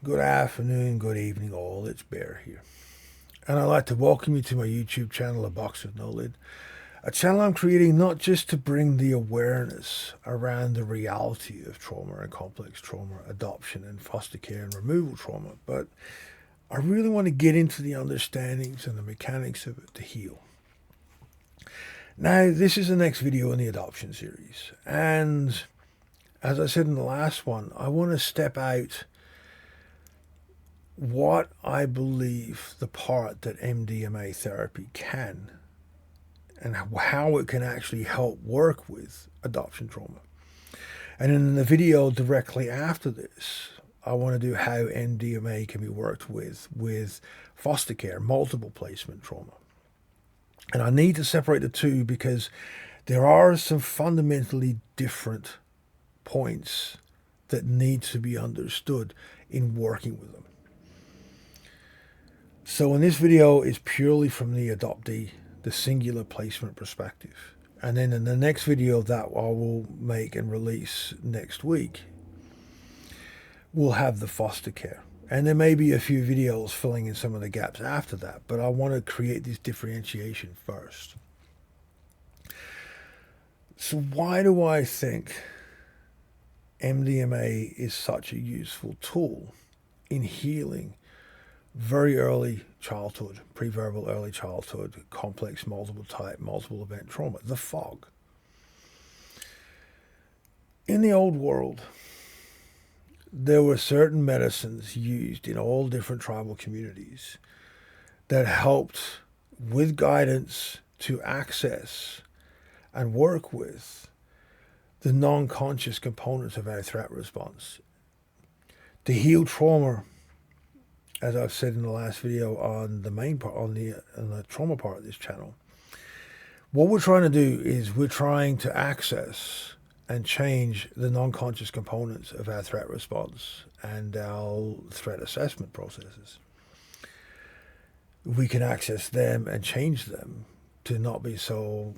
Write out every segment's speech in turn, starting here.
Good afternoon, good evening, all. It's Bear here. And I'd like to welcome you to my YouTube channel, aboxwithnolid, a channel I'm creating not just to bring the awareness around the reality of trauma and complex trauma, adoption and foster care and removal trauma, but I really want to get into the understandings and the mechanics of it to heal. Now, this is the next video in the adoption series. And as I said in the last one, I want to step out what I believe the part that MDMA therapy can and how it can actually help work with adoption trauma. And in the video directly after this, I want to do how MDMA can be worked with foster care, multiple placement trauma. And I need to separate the two because there are some fundamentally different points that need to be understood in working with them. So in this video is purely from the adoptee, the singular placement perspective. And then in the next video that I will make and release next week, we'll have the foster care. And there may be a few videos filling in some of the gaps after that, but I want to create this differentiation first. So why do I think MDMA is such a useful tool in healing very early childhood, pre-verbal early childhood, complex multiple type, multiple event trauma, the fog? In the old world, there were certain medicines used in all different tribal communities that helped with guidance to access and work with the non-conscious components of our threat response. To heal trauma, as I've said in the last video on the main part, on the trauma part of this channel, what we're trying to do is we're trying to access and change the non-conscious components of our threat response and our threat assessment processes. We can access them and change them to not be so,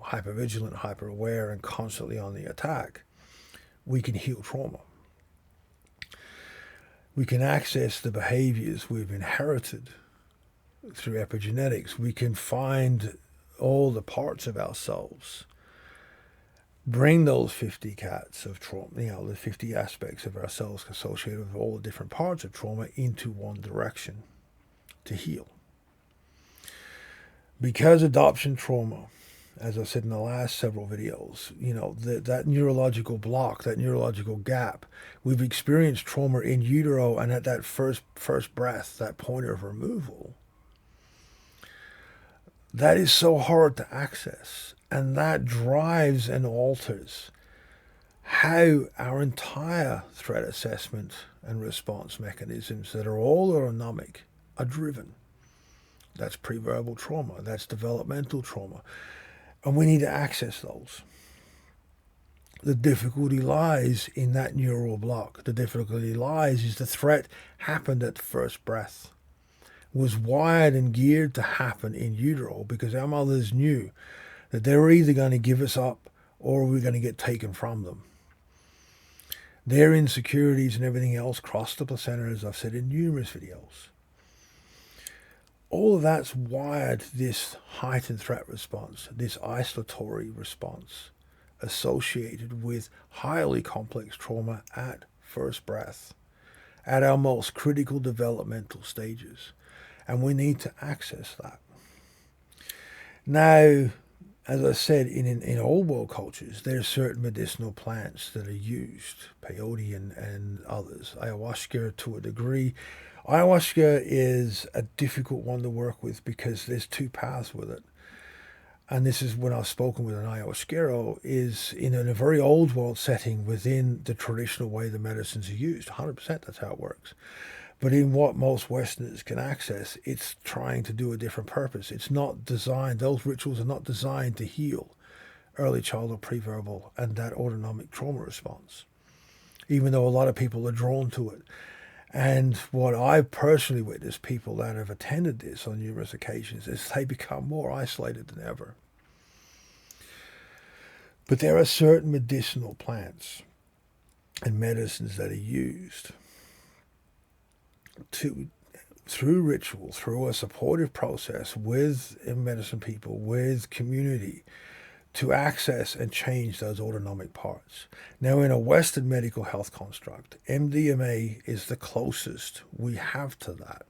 hyper-vigilant, hyper-aware, and constantly on the attack. We can heal trauma. We can access the behaviors we've inherited through epigenetics. We can find all the parts of ourselves, bring those 50 cats of trauma, the 50 aspects of ourselves associated with all the different parts of trauma into one direction to heal. Because adoption trauma, as I said in the last several videos, that neurological block, that neurological gap, we've experienced trauma in utero and at that first breath, that point of removal. That is so hard to access, and that drives and alters how our entire threat assessment and response mechanisms that are all autonomic are driven. That's pre-verbal trauma, that's developmental trauma. And we need to access those. The difficulty lies in that neural block. The difficulty lies is the threat happened at the first breath. Was wired and geared to happen in utero because our mothers knew that they were either going to give us up or we were going to get taken from them. Their insecurities and everything else crossed the placenta, as I've said in numerous videos. All of that's wired this heightened threat response, this isolatory response associated with highly complex trauma at first breath, at our most critical developmental stages. And we need to access that. Now, as I said, in old world cultures, there are certain medicinal plants that are used, peyote and others, ayahuasca to a degree. Ayahuasca is a difficult one to work with because there's two paths with it. And this is when I've spoken with an ayahuasquero, is in a very old world setting within the traditional way the medicines are used. 100% that's how it works. But in what most Westerners can access, it's trying to do a different purpose. It's not designed, those rituals are not designed to heal early childhood pre-verbal and that autonomic trauma response, even though a lot of people are drawn to it. And what I've personally witnessed, people that have attended this on numerous occasions, is they become more isolated than ever. But there are certain medicinal plants and medicines that are used to through ritual, through a supportive process with medicine people, with community, to access and change those autonomic parts. Now, in a Western medical health construct, MDMA is the closest we have to that.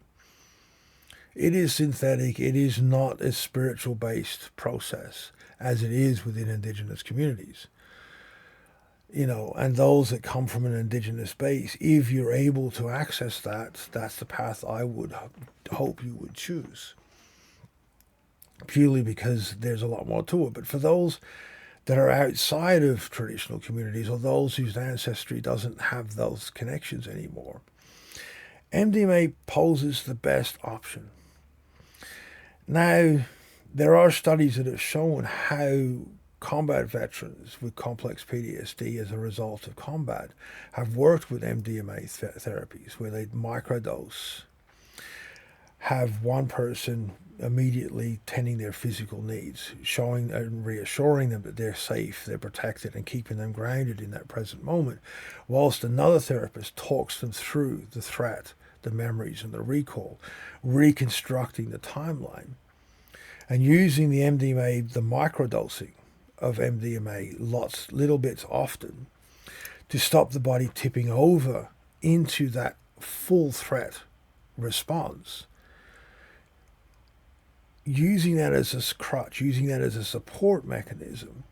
It is synthetic, it is not a spiritual based process as it is within indigenous communities. And those that come from an indigenous base, if you're able to access that, that's the path I would hope you would choose. Purely because there's a lot more to it. But for those that are outside of traditional communities, or those whose ancestry doesn't have those connections anymore, MDMA poses the best option. Now, there are studies that have shown how combat veterans with complex PTSD as a result of combat have worked with MDMA therapies where they microdose, have one person immediately tending their physical needs, showing and reassuring them that they're safe, they're protected, and keeping them grounded in that present moment, whilst another therapist talks them through the threat, the memories, and the recall, reconstructing the timeline, and using the MDMA, the microdosing of MDMA, little bits often, to stop the body tipping over into that full threat response. Using that as a crutch, using that as a support mechanism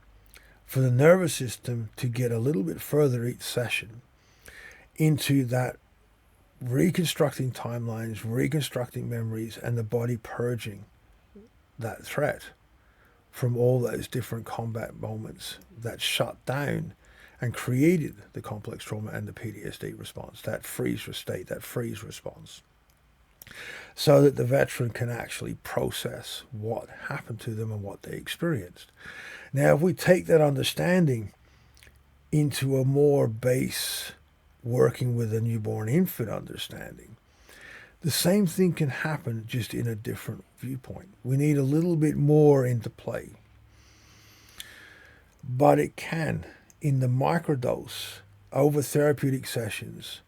for the nervous system to get a little bit further each session into that reconstructing timelines, reconstructing memories, and the body purging that threat from all those different combat moments that shut down and created the complex trauma and the PTSD response, that freeze state, that freeze response, so that the veteran can actually process what happened to them and what they experienced. Now, if we take that understanding into a more base working with a newborn infant understanding, the same thing can happen just in a different viewpoint. We need a little bit more into play. But it can, in the microdose, over therapeutic sessions,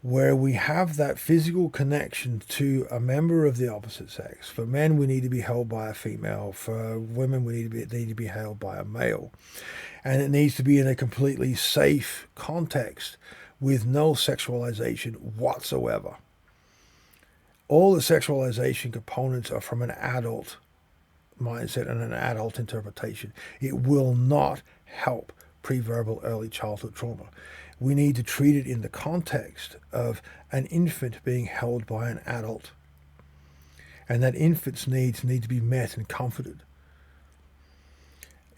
where we have that physical connection to a member of the opposite sex. For men, we need to be held by a female. For women, we need to be held by a male. And it needs to be in a completely safe context with no sexualization whatsoever. All the sexualization components are from an adult mindset and an adult interpretation. It will not help pre-verbal early childhood trauma. We need to treat it in the context of an infant being held by an adult. And that infant's needs need to be met and comforted.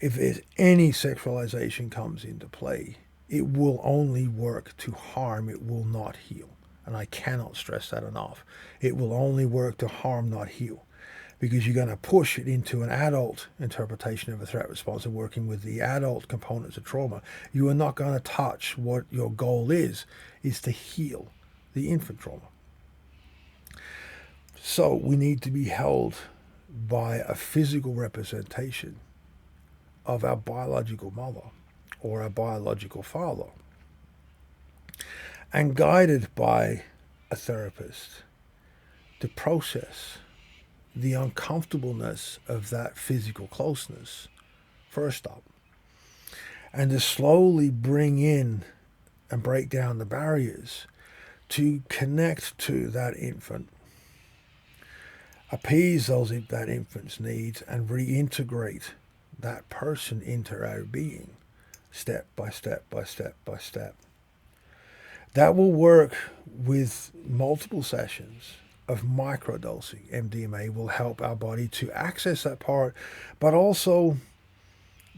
If there's any sexualization comes into play, it will only work to harm, it will not heal. And I cannot stress that enough. It will only work to harm, not heal. Because you're going to push it into an adult interpretation of a threat response and working with the adult components of trauma. You are not going to touch what your goal is to heal the infant trauma. So we need to be held by a physical representation of our biological mother or our biological father, and guided by a therapist to process the uncomfortableness of that physical closeness, first up, and to slowly bring in and break down the barriers to connect to that infant, appease that infant's needs, and reintegrate that person into our being, step by step by step by step. That will work with multiple sessions of microdosing. MDMA will help our body to access that part, but also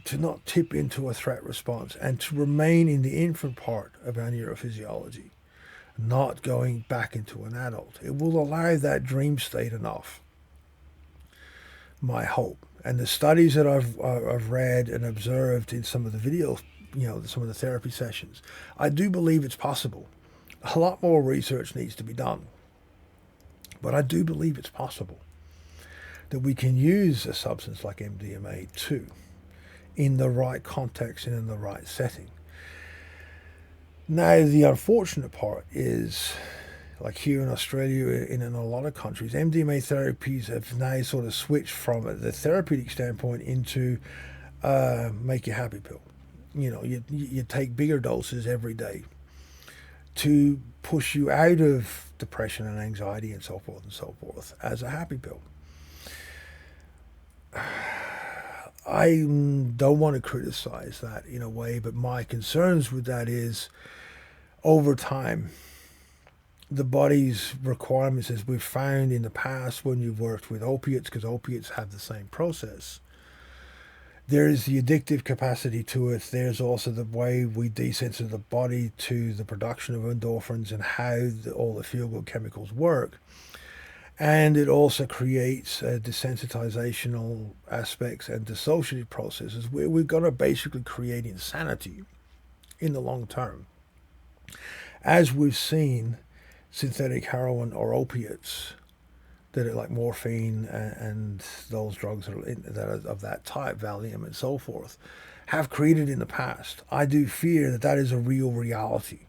to not tip into a threat response and to remain in the infant part of our neurophysiology, not going back into an adult. It will allow that dream state enough, my hope. And the studies that I've read and observed in some of the videos, some of the therapy sessions, I do believe it's possible. A lot more research needs to be done. But I do believe it's possible that we can use a substance like MDMA too, in the right context and in the right setting. Now, the unfortunate part is like here in Australia, in a lot of countries, MDMA therapies have now sort of switched from the therapeutic standpoint into make you happy pill. You know, you take bigger doses every day to push you out of depression and anxiety and so forth as a happy pill. I don't want to criticize that in a way, but my concerns with that is over time, the body's requirements, as we've found in the past when you've worked with opiates, because opiates have the same process. There's the addictive capacity to it. There's also the way we desensitize the body to the production of endorphins and how all the feel-good chemicals work. And it also creates desensitizational aspects and dissociative processes where we're going to basically create insanity in the long term. As we've seen, synthetic heroin or opiates that are like morphine and those drugs that are of that type, Valium and so forth, have created in the past. I do fear that that is a real reality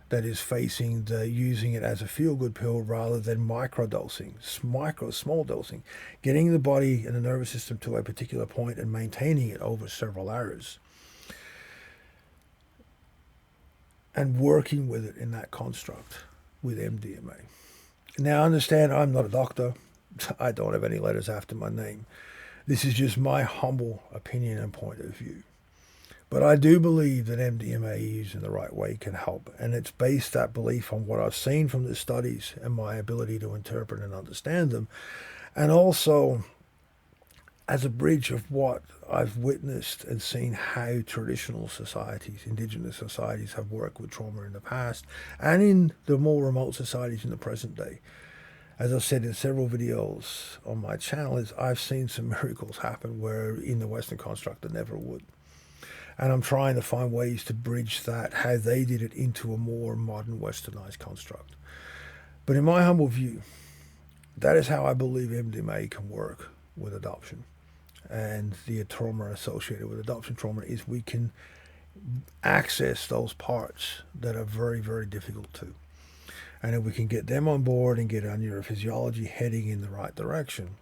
that is facing the using it as a feel-good pill rather than microdosing, small dosing, getting the body and the nervous system to a particular point and maintaining it over several hours, and working with it in that construct with MDMA. Now, understand, I'm not a doctor. I don't have any letters after my name. This is just my humble opinion and point of view. But I do believe that MDMA used in the right way can help. And it's based that belief on what I've seen from the studies and my ability to interpret and understand them. And also as a bridge of what I've witnessed and seen how traditional societies, indigenous societies, have worked with trauma in the past and in the more remote societies in the present day. As I've said in several videos on my channel, is I've seen some miracles happen where in the Western construct they never would. And I'm trying to find ways to bridge that, how they did it, into a more modern westernized construct. But in my humble view, that is how I believe MDMA can work with adoption. And the trauma associated with adoption trauma is we can access those parts that are very, very difficult to. And if we can get them on board and get our neurophysiology heading in the right direction,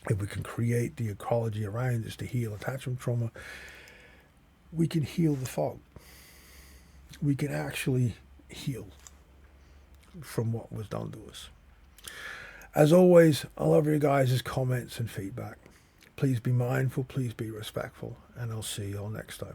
if we can create the ecology around us to heal attachment trauma, we can heal the fog. We can actually heal from what was done to us. As always, I love your guys' comments and feedback. Please be mindful, please be respectful, and I'll see you all next time.